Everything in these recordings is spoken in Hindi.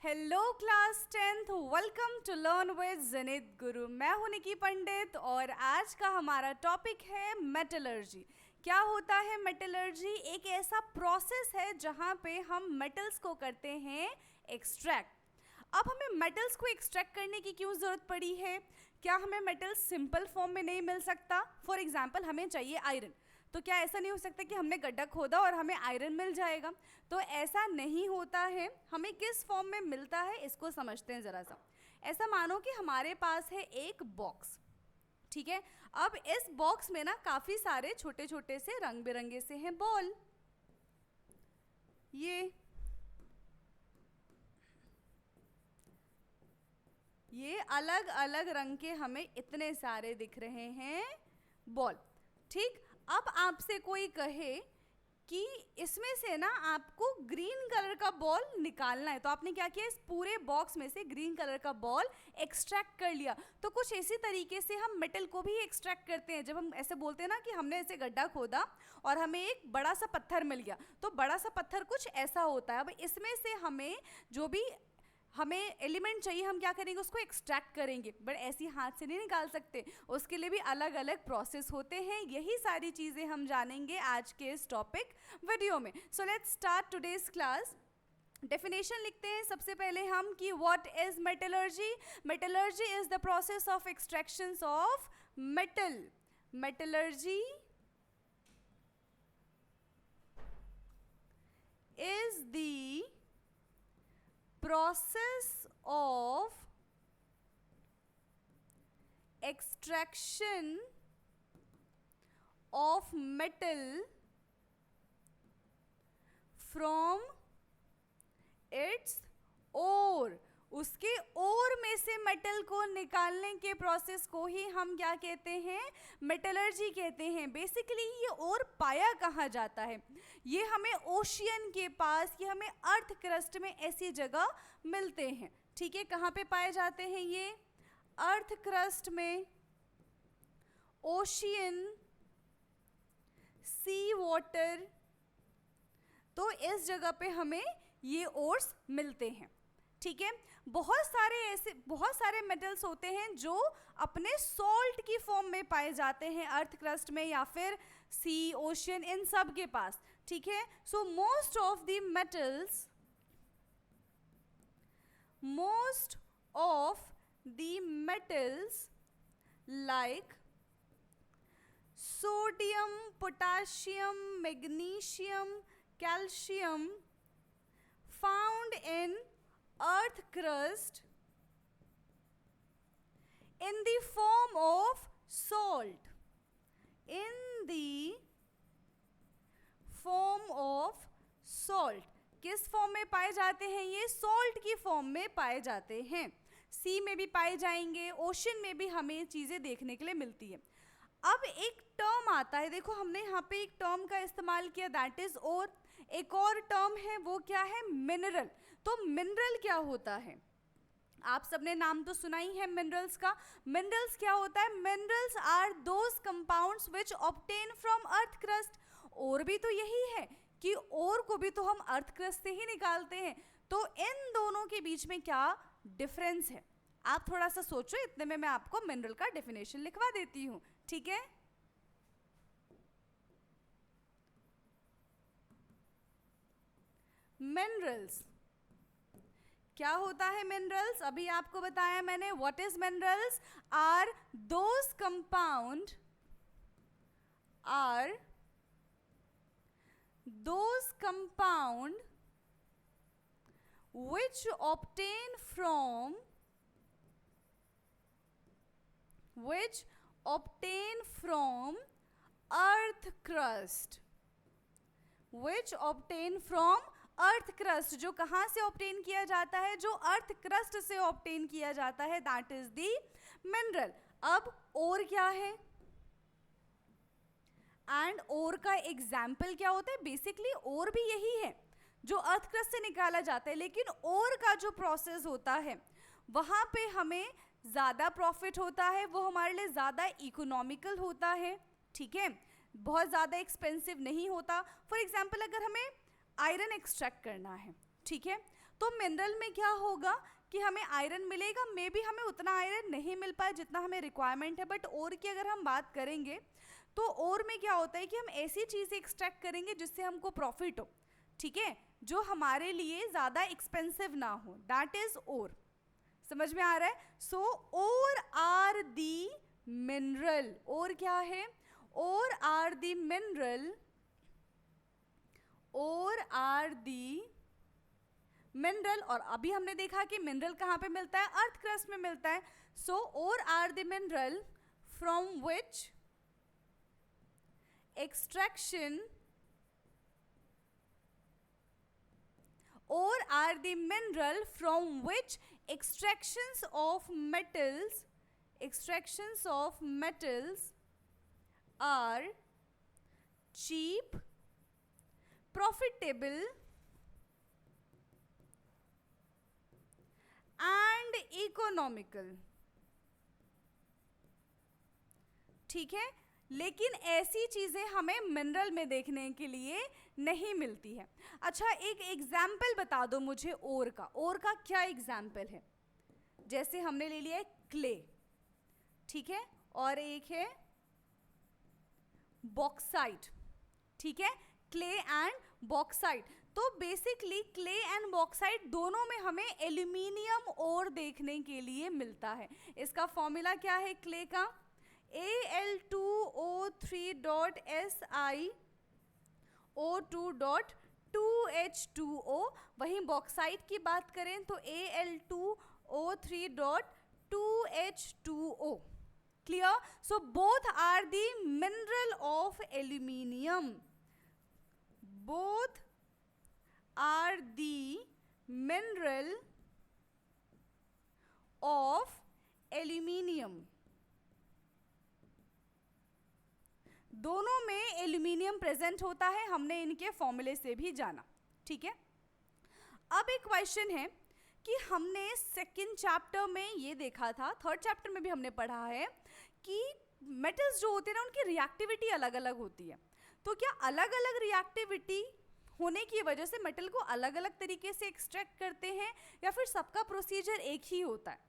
Hello class 10th, welcome to learn with Janit Guru. मैं हूं निकी पंडित और आज का हमारा टॉपिक है मेटलर्जी। क्या होता है मेटलर्जी? एक ऐसा प्रोसेस है जहां पे हम मेटल्स को करते हैं एक्सट्रैक्ट। अब हमें मेटल्स को एक्सट्रैक्ट करने की क्यों ज़रूरत पड़ी है? क्या हमें मेटल्स सिंपल फॉर्म में नहीं मिल सकता? फॉर एग्जाम्पल हमें चाहिए आयरन, तो क्या ऐसा नहीं हो सकता कि हमने गड्ढा खोदा और हमें आयरन मिल जाएगा? तो ऐसा नहीं होता है। हमें किस फॉर्म में मिलता है इसको समझते हैं ज़रा सा। ऐसा मानो कि हमारे पास है एक बॉक्स, ठीक है। अब इस बॉक्स में ना काफ़ी सारे छोटे छोटे से रंग बिरंगे से हैं बॉल। ये अलग अलग रंग के हमें इतने सारे दिख रहे हैं बॉल, ठीक। अब आपसे कोई कहे कि इसमें से ना आपको ग्रीन कलर का बॉल निकालना है, तो आपने क्या किया? इस पूरे बॉक्स में से ग्रीन कलर का बॉल एक्सट्रैक्ट कर लिया। तो कुछ इसी तरीके से हम मेटल को भी एक्सट्रैक्ट करते हैं। जब हम ऐसे बोलते हैं ना कि हमने ऐसे गड्ढा खोदा और हमें एक बड़ा सा पत्थर मिल गया, तो बड़ा सा पत्थर कुछ ऐसा होता है। अब इसमें से हमें जो भी एलिमेंट चाहिए, हम क्या करेंगे? उसको एक्सट्रैक्ट करेंगे, बट ऐसी हाथ से नहीं निकाल सकते, उसके लिए भी अलग अलग प्रोसेस होते हैं। यही सारी चीज़ें हम जानेंगे आज के इस टॉपिक वीडियो में। So let's start today's class. Definition लिखते हैं सबसे पहले हम कि what is metallurgy. Metallurgy is the process of extraction of metal. Metallurgy is the process of extraction of metal from its ore। उसके ओर में से मेटल को निकालने के प्रोसेस को ही हम क्या कहते हैं? मेटलर्जी कहते हैं। बेसिकली ये ओर पाया कहाँ जाता है? ये हमें ओशियन के पास, ये हमें अर्थ क्रस्ट में ऐसी जगह मिलते हैं, ठीक है। कहाँ पे पाए जाते हैं ये? अर्थ क्रस्ट में, ओशियन, सी वाटर, तो इस जगह पे हमें ये ओर्स मिलते हैं, ठीक है। बहुत सारे मेटल्स होते हैं जो अपने सॉल्ट की फॉर्म में पाए जाते हैं अर्थ क्रस्ट में या फिर सी, ओशियन, इन सब के पास, ठीक है। So most of the metals like sodium, potassium, magnesium, calcium found in earth crust in the form of salt, in the form of salt। किस फॉर्म में पाए जाते हैं ये? सॉल्ट की फॉर्म में पाए जाते हैं। सी में भी पाए जाएंगे, ओशन में भी हमें चीज़ें देखने के लिए मिलती है। अब एक टर्म आता है, देखो हमने यहाँ पे एक टर्म का इस्तेमाल किया, दैट इज और। एक और टर्म है, वो क्या है? मिनरल। तो मिनरल क्या होता है? आप सबने नाम तो सुना ही है मिनरल्स का। मिनरल्स क्या होता है? Minerals are those compounds which obtain from earth crust. और भी तो यही है कि और को भी तो हम अर्थ क्रस्ट से ही निकालते हैं। तो इन दोनों के बीच में क्या डिफरेंस है? आप थोड़ा सा सोचो, इतने में मैं आपको मिनरल का डेफिनेशन लिखवा देती हूं, ठीक है। मिनरल्स क्या होता है? मिनरल्स अभी आपको बताया मैंने। What is minerals? Are those compound which obtain from earth crust, जो कहाँ से ऑब्टेन किया जाता है? जो अर्थ क्रस्ट से ऑब्टेन किया जाता है, दैट इज द मिनरल। अब और क्या है? एंड और का एग्जाम्पल क्या होता है? बेसिकली और भी यही है जो अर्थ क्रस्ट से निकाला जाता है, लेकिन और का जो प्रोसेस होता है वहाँ पे हमें ज़्यादा प्रॉफिट होता है, वो हमारे लिए ज़्यादा इकोनॉमिकल होता है, ठीक है, बहुत ज़्यादा एक्सपेंसिव नहीं होता। फॉर एग्जाम्पल अगर हमें आयरन एक्सट्रैक्ट करना है, ठीक है। तो मिनरल में क्या होगा कि हमें आयरन मिलेगा, मे बी हमें उतना आयरन नहीं मिल पाए जितना हमें रिक्वायरमेंट है, बट और की अगर हम बात करेंगे तो और में क्या होता है कि हम ऐसी चीज़ें एक्सट्रैक्ट करेंगे जिससे हमको प्रॉफिट हो, ठीक है, जो हमारे लिए ज़्यादा एक्सपेंसिव ना हो, दैट इज ओर। समझ में आ रहा है? So ore are the mineral, और क्या है? Ore are the mineral, ore are the mineral, और अभी हमने देखा कि मिनरल कहाँ पे मिलता है? अर्थ क्रस्ट में मिलता है। So ore are the mineral from which extraction, or are the mineral from which extractions of metals are cheap, profitable and economical। ठीक है, लेकिन ऐसी चीज़ें हमें मिनरल में देखने के लिए नहीं मिलती है। अच्छा, एक एग्जाम्पल बता दो मुझे ओर का। ओर का क्या एग्जाम्पल है? जैसे हमने ले लिया है क्ले, ठीक है, और एक है बॉक्साइट, ठीक है, क्ले एंड बॉक्साइट। तो बेसिकली क्ले एंड बॉक्साइट दोनों में हमें एल्यूमिनियम ओर देखने के लिए मिलता है। इसका फॉर्मूला क्या है क्ले का? Al2O3.Si O2.2H2O। वहीं बॉक्साइट की बात करें तो Al2O3.2H2O। Clear? So both are the mineral of aluminium, both are the mineral of aluminium. दोनों में एल्यूमिनियम प्रेजेंट होता है, हमने इनके फॉर्मूले से भी जाना, ठीक है। अब एक क्वेश्चन है कि हमने सेकंड चैप्टर में ये देखा था, थर्ड चैप्टर में भी हमने पढ़ा है कि मेटल्स जो होते हैं ना उनकी रिएक्टिविटी अलग अलग होती है। तो क्या अलग अलग रिएक्टिविटी होने की वजह से मेटल को अलग अलग तरीके से एक्सट्रैक्ट करते हैं, या फिर सबका प्रोसीजर एक ही होता है?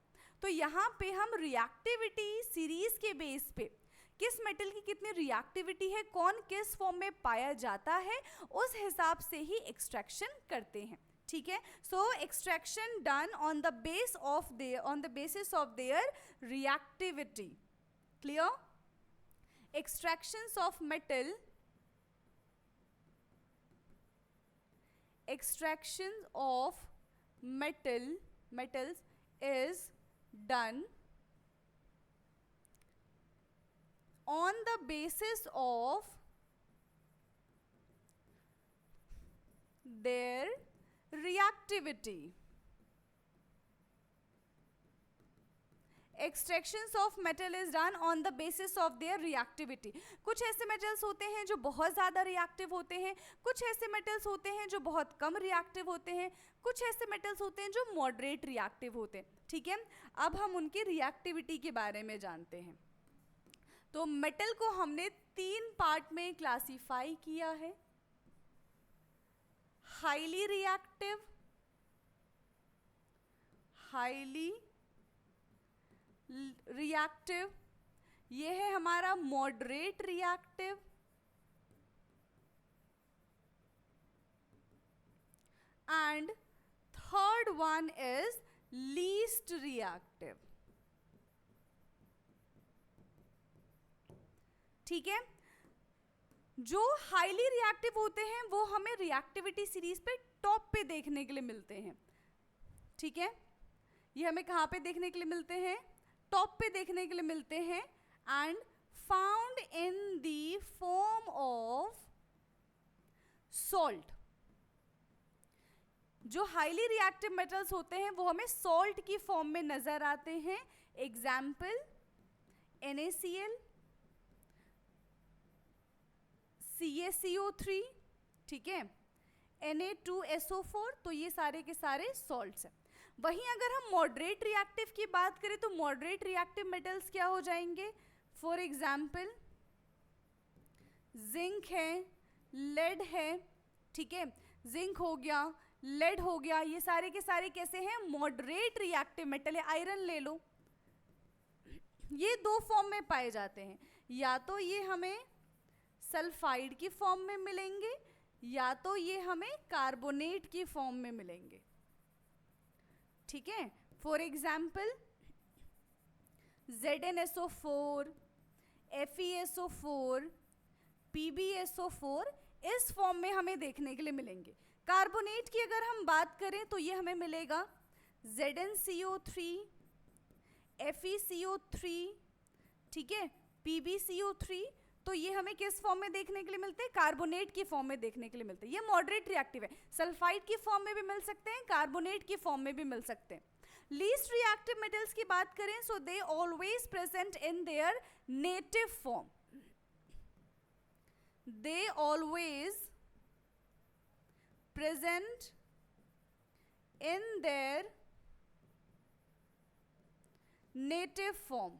तो यहाँ पे हम रिएक्टिविटी सीरीज के बेस पे किस मेटल की कितनी रिएक्टिविटी है, कौन किस फॉर्म में पाया जाता है, उस हिसाब से ही एक्सट्रैक्शन करते हैं, ठीक है। So extraction done on the basis of their reactivity. Clear? Extractions of metal, extraction of metals is done on the basis of their reactivity। Extractions of metal is done on the basis of their reactivity. कुछ ऐसे मेटल्स होते हैं जो बहुत ज़्यादा रिएक्टिव होते हैं, कुछ ऐसे मेटल्स होते हैं जो बहुत कम रिएक्टिव होते हैं, कुछ ऐसे मेटल्स होते हैं जो मॉडरेट रिएक्टिव होते हैं, ठीक है। अब हम उनकी रिएक्टिविटी के बारे में जानते हैं। तो मेटल को हमने 3 पार्ट में क्लासीफाई किया है। हाईली रिएक्टिव, हाईली रिएक्टिव, ये है हमारा moderate reactive, and third one is least reactive. ठीक है, जो हाईली रिएक्टिव होते हैं वो हमें रिएक्टिविटी सीरीज पे टॉप पे देखने के लिए मिलते हैं, ठीक है। ये हमें कहाँ पे देखने के लिए मिलते हैं? टॉप पे देखने के लिए मिलते हैं, and found in the form of salt. जो हाईली रिएक्टिव मेटल्स होते हैं वो हमें सॉल्ट की फॉर्म में नजर आते हैं। एग्जाम्पल NaCl, CaCO3, ठीक है, Na2SO4, तो ये सारे के सारे सॉल्ट्स हैं। वहीं अगर हम मॉडरेट रिएक्टिव की बात करें तो मॉडरेट रिएक्टिव मेटल्स क्या हो जाएंगे? फॉर एग्जाम्पल जिंक है, लेड है, ठीक है, जिंक हो गया, लेड हो गया, ये सारे के सारे कैसे हैं, मॉडरेट रिएक्टिव मेटल है। आयरन ले लो, ये दो फॉर्म में पाए जाते हैं, या तो ये हमें सल्फाइड की फॉर्म में मिलेंगे या तो ये हमें कार्बोनेट की फॉर्म में मिलेंगे। ठीक है, for example ZnSO4, FeSO4, PbSO4 इस फॉर्म में हमें देखने के लिए मिलेंगे। कार्बोनेट की अगर हम बात करें तो ये हमें मिलेगा ZnCO3, FeCO3, ठीक है, PbCO3, तो ये हमें किस फॉर्म में देखने के लिए मिलते हैं, कार्बोनेट की फॉर्म में देखने के लिए मिलते हैं। ये मॉडरेट रिएक्टिव है, सल्फाइड की फॉर्म में भी मिल सकते हैं, कार्बोनेट की फॉर्म में भी मिल सकते हैं। लीस्ट रिएक्टिव मेटल्स की बात करें, so they always present in their native form, they always present in their native form.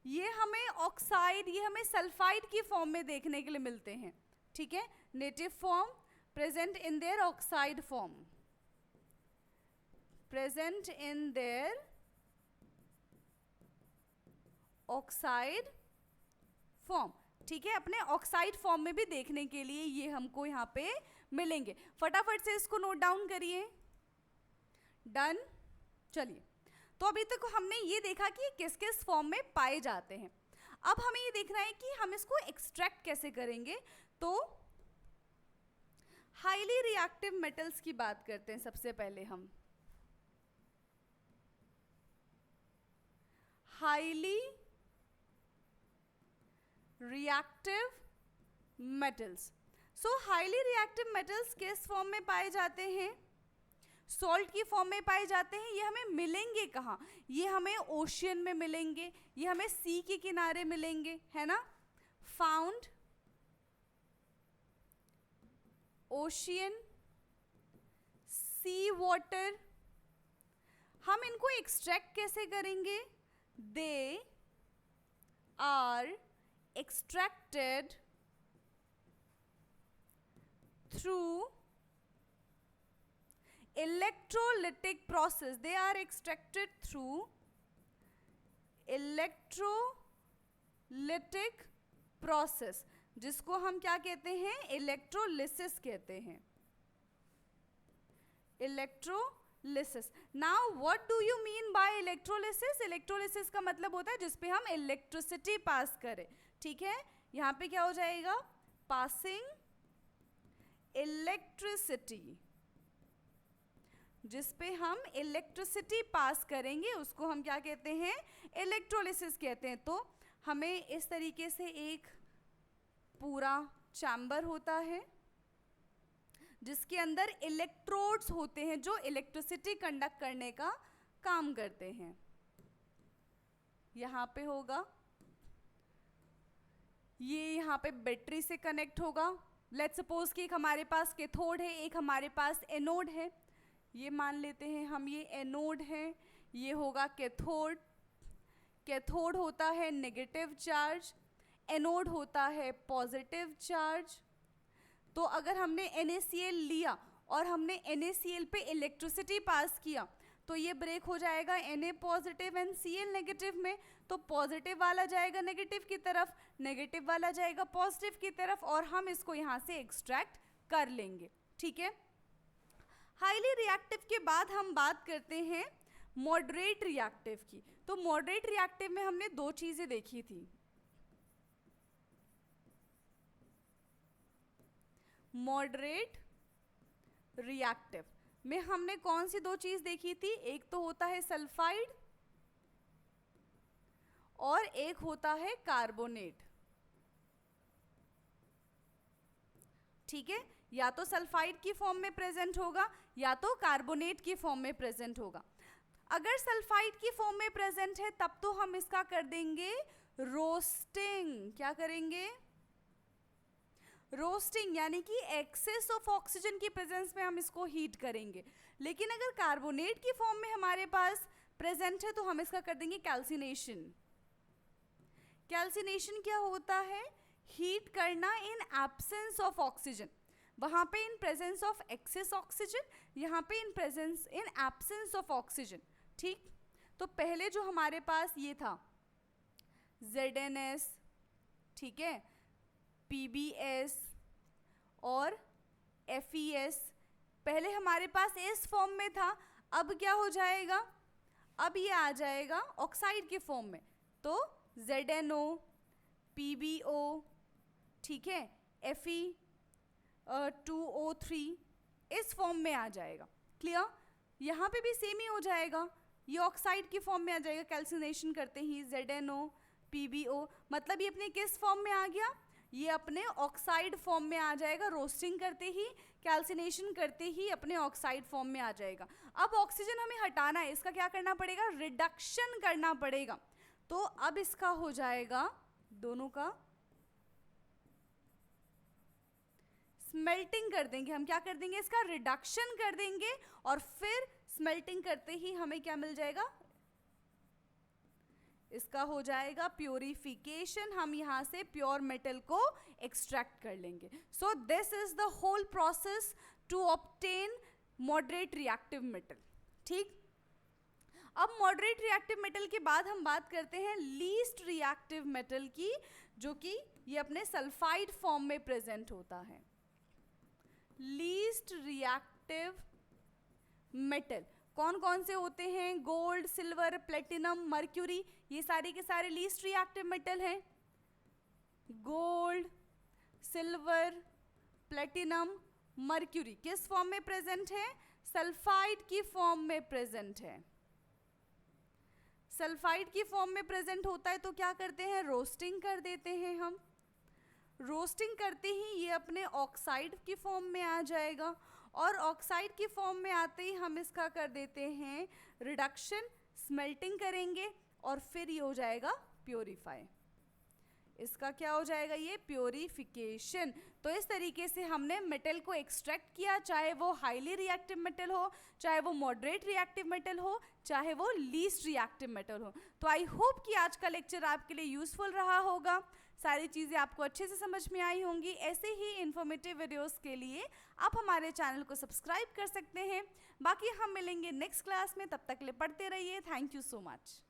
ये हमें ऑक्साइड, ये हमें सल्फाइड की फॉर्म में देखने के लिए मिलते हैं। ठीक है, native form, present in there oxide form, present in there oxide form. ठीक है, अपने ऑक्साइड फॉर्म में भी देखने के लिए ये हमको यहाँ पे मिलेंगे। फटाफट से इसको नोट डाउन करिए। डन। चलिए, तो अभी तक हमने ये देखा कि किस किस फॉर्म में पाए जाते हैं। अब हमें ये देखना है कि हम इसको एक्सट्रैक्ट कैसे करेंगे। तो हाईली रिएक्टिव मेटल्स की बात करते हैं सबसे पहले हम। Highly reactive metals. सो हाईली रिएक्टिव मेटल्स किस फॉर्म में पाए जाते हैं, सॉल्ट की फॉर्म में पाए जाते हैं। ये हमें मिलेंगे कहाँ, ये हमें ओशियन में मिलेंगे, ये हमें सी के किनारे मिलेंगे, है ना। Found ocean, sea water. हम इनको एक्सट्रैक्ट कैसे करेंगे, they are extracted through electrolytic process, they are extracted through electrolytic process, जिसको हम क्या कहते हैं, इलेक्ट्रोलिसिस कहते हैं, electrolysis. Now what do you mean by electrolysis? Electrolysis का मतलब होता है जिसपे हम इलेक्ट्रिसिटी पास करें। ठीक है, यहाँ पे क्या हो जाएगा, पासिंग इलेक्ट्रिसिटी, जिस पे हम इलेक्ट्रिसिटी पास करेंगे उसको हम क्या कहते हैं, इलेक्ट्रोलिसिस कहते हैं। तो हमें इस तरीके से एक पूरा चैम्बर होता है जिसके अंदर इलेक्ट्रोड्स होते हैं जो इलेक्ट्रिसिटी कंडक्ट करने का काम करते हैं। यहाँ पे होगा, ये यहाँ पे बैटरी से कनेक्ट होगा। लेट्स सपोज कि एक हमारे पास कैथोड है, एक हमारे पास एनोड है। ये मान लेते हैं हम, ये एनोड है, ये होगा कैथोड। कैथोड होता है नेगेटिव चार्ज, एनोड होता है पॉजिटिव चार्ज। तो अगर हमने NaCl लिया और हमने NaCl पे इलेक्ट्रिसिटी पास किया तो ये ब्रेक हो जाएगा Na positive and Cl negative में। तो पॉजिटिव वाला जाएगा नेगेटिव की तरफ, नेगेटिव वाला जाएगा पॉजिटिव की तरफ, और हम इसको यहाँ से एक्सट्रैक्ट कर लेंगे। ठीक है, हाईली रिएक्टिव के बाद हम बात करते हैं मॉडरेट रिएक्टिव की। तो मॉडरेट रिएक्टिव में हमने दो चीजें देखी थी। मॉडरेट रिएक्टिव में हमने कौन सी दो चीज देखी थी, एक तो होता है सल्फाइड और एक होता है कार्बोनेट। ठीक है, या तो सल्फाइड की फॉर्म में प्रेजेंट होगा या तो कार्बोनेट की फॉर्म में प्रेजेंट होगा। अगर सल्फाइड की फॉर्म में प्रेजेंट है तब तो हम इसका कर देंगे रोस्टिंग। क्या करेंगे, रोस्टिंग, यानी कि एक्सेस ऑफ ऑक्सीजन की प्रेजेंस में हम इसको हीट करेंगे। लेकिन अगर कार्बोनेट की फॉर्म में हमारे पास प्रेजेंट है तो हम इसका कर देंगे कैल्सिनेशन। कैल्सिनेशन क्या होता है, हीट करना इन एब्सेंस ऑफ ऑक्सीजन। वहाँ पे in presence of excess oxygen, यहाँ पे in presence in absence of oxygen. ठीक, तो पहले जो हमारे पास ये था ZNS, ठीक है, PBS और FES, पहले हमारे पास इस फॉर्म में था, अब क्या हो जाएगा, अब ये आ जाएगा ऑक्साइड के फॉर्म में, तो ZNO, PBO, ठीक है, Fe2O3 इस फॉर्म में आ जाएगा। क्लियर, यहाँ पे भी सेम ही हो जाएगा, ये ऑक्साइड की फॉर्म में आ जाएगा कैल्सिनेशन करते ही, ZNO, PBO, मतलब ये अपने किस फॉर्म में आ गया, ये अपने ऑक्साइड फॉर्म में आ जाएगा, रोस्टिंग करते ही, कैल्सिनेशन करते ही अपने ऑक्साइड फॉर्म में आ जाएगा। अब ऑक्सीजन हमें हटाना है, इसका क्या करना पड़ेगा, रिडक्शन करना पड़ेगा, तो अब इसका हो जाएगा दोनों का स्मेल्टिंग कर देंगे हम, क्या कर देंगे, इसका रिडक्शन कर देंगे, और फिर स्मेल्टिंग करते ही हमें क्या मिल जाएगा, इसका हो जाएगा प्योरिफिकेशन, हम यहाँ से प्योर मेटल को एक्सट्रैक्ट कर लेंगे। So this is the whole process to obtain moderate reactive metal. ठीक, अब मॉडरेट रिएक्टिव मेटल के बाद हम बात करते हैं लीस्ट रिएक्टिव मेटल की, जो कि ये अपने सल्फाइड फॉर्म में प्रेजेंट होता है। लीस्ट रिएक्टिव मेटल कौन कौन से होते हैं, गोल्ड, सिल्वर, प्लेटिनम, मर्क्यूरी, ये सारे के सारे लीस्ट रिएक्टिव मेटल हैं। गोल्ड, सिल्वर, प्लेटिनम, मर्क्यूरी किस फॉर्म में प्रेजेंट है, सल्फाइड की फॉर्म में प्रेजेंट है। सल्फाइड की फॉर्म में प्रेजेंट होता है तो क्या करते हैं, रोस्टिंग कर देते हैं हम, रोस्टिंग करते ही ये अपने ऑक्साइड की फॉर्म में आ जाएगा, और ऑक्साइड की फॉर्म में आते ही हम इसका कर देते हैं रिडक्शन, स्मेल्टिंग करेंगे, और फिर ये हो जाएगा प्योरीफाई। इसका क्या हो जाएगा, ये प्योरिफिकेशन। तो इस तरीके से हमने मेटल को एक्सट्रैक्ट किया, चाहे वो हाईली रिएक्टिव मेटल हो, चाहे वो मॉडरेट रिएक्टिव मेटल हो, चाहे वो लीस्ट रिएक्टिव मेटल हो। तो आई होप कि आज का लेक्चर आपके लिए यूजफुल रहा होगा, सारी चीज़ें आपको अच्छे से समझ में आई होंगी। ऐसे ही इन्फॉर्मेटिव वीडियोस के लिए आप हमारे चैनल को सब्सक्राइब कर सकते हैं। बाकी हम मिलेंगे नेक्स्ट क्लास में, तब तक के लिए पढ़ते रहिए। Thank you so much.